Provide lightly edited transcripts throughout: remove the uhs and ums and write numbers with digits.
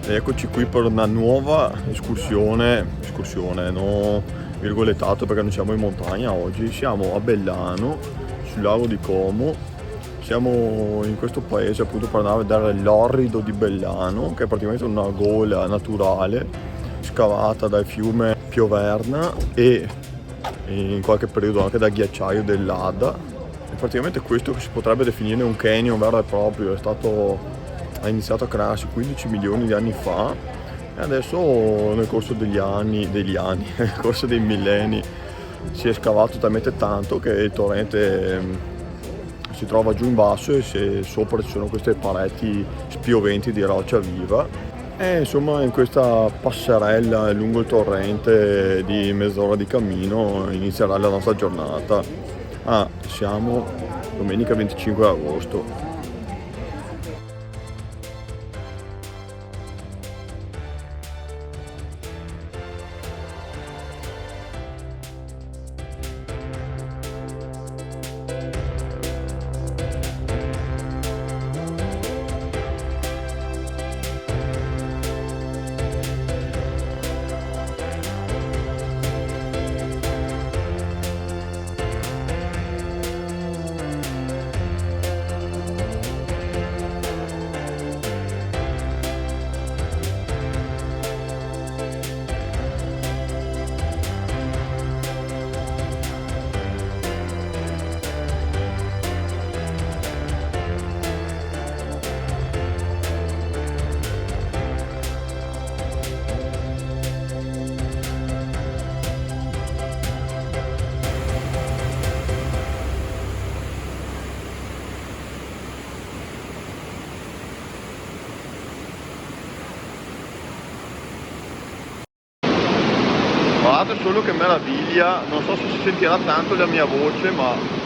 E eccoci qui per una nuova escursione no virgolettato perché non siamo in montagna oggi, siamo a Bellano, sul lago di Como. Siamo in questo paese appunto per andare a vedere l'orrido di Bellano, che è praticamente una gola naturale scavata dal fiume Pioverna e in qualche periodo anche dal ghiacciaio dell'Adda. E praticamente questo che si potrebbe definire un canyon vero e proprio, ha iniziato a crearsi 15 milioni di anni fa e adesso nel corso nel corso dei millenni si è scavato talmente tanto che il torrente si trova giù in basso e sopra ci sono queste pareti spioventi di roccia viva. E insomma in questa passerella lungo il torrente di mezz'ora di cammino inizierà la nostra giornata. Siamo domenica 25 agosto. Guardate solo che meraviglia, non so se si sentirà tanto la mia voce, ma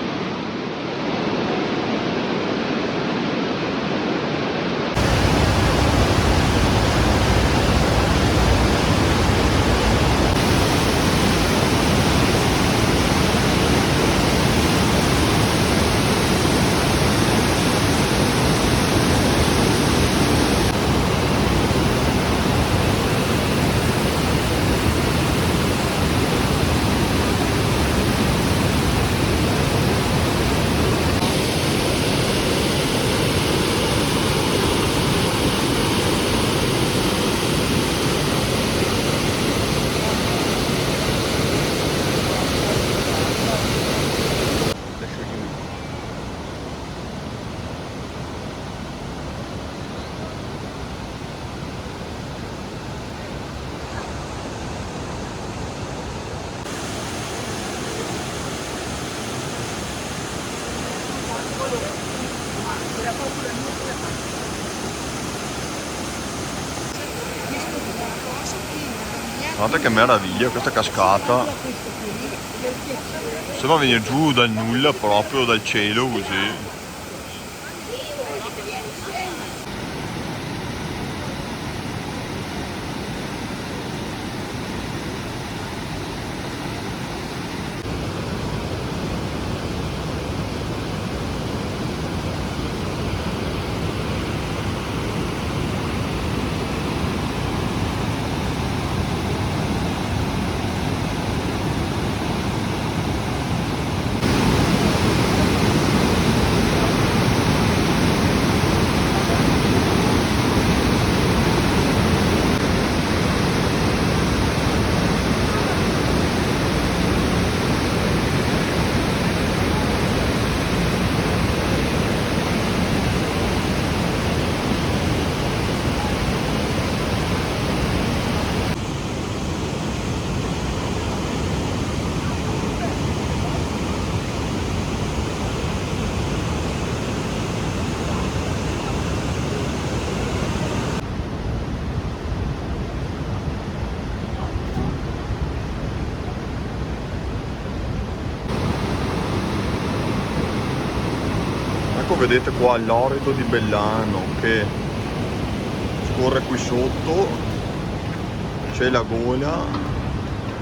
guardate che meraviglia questa cascata, sembra venire giù dal nulla, proprio dal cielo così. Ecco, vedete qua l'orrido di Bellano che scorre qui sotto, c'è la gola,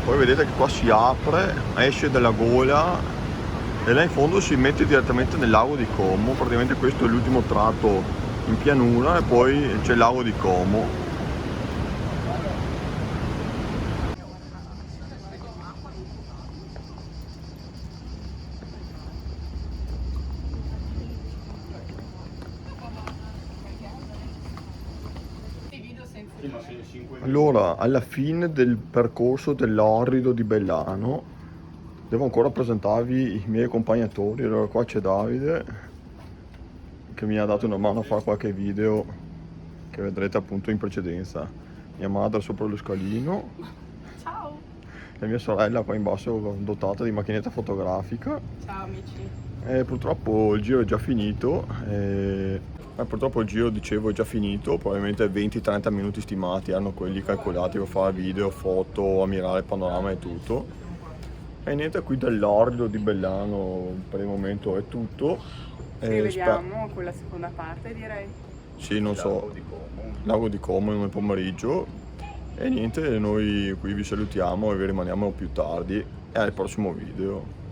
poi vedete che qua si apre, esce dalla gola e là in fondo si mette direttamente nel lago di Como. Praticamente questo è l'ultimo tratto in pianura e poi c'è il lago di Como. Allora, alla fine del percorso dell'orrido di Bellano, devo ancora presentarvi i miei accompagnatori. Allora, qua c'è Davide, che mi ha dato una mano a fare qualche video che vedrete appunto in precedenza. Mia madre sopra lo scalino. Ciao! E mia sorella qua in basso dotata di macchinetta fotografica. Ciao amici! Purtroppo il giro è già finito. Purtroppo il giro, dicevo, è già finito. Probabilmente 20-30 minuti stimati erano quelli calcolati per fare video, foto, ammirare il panorama e tutto. E niente, qui dall'orrido di Bellano per il momento è tutto. Ci rivediamo con la seconda parte, direi. Sì, non so, Lago di Como nel pomeriggio. E niente, noi qui vi salutiamo e vi rimaniamo più tardi e al prossimo video.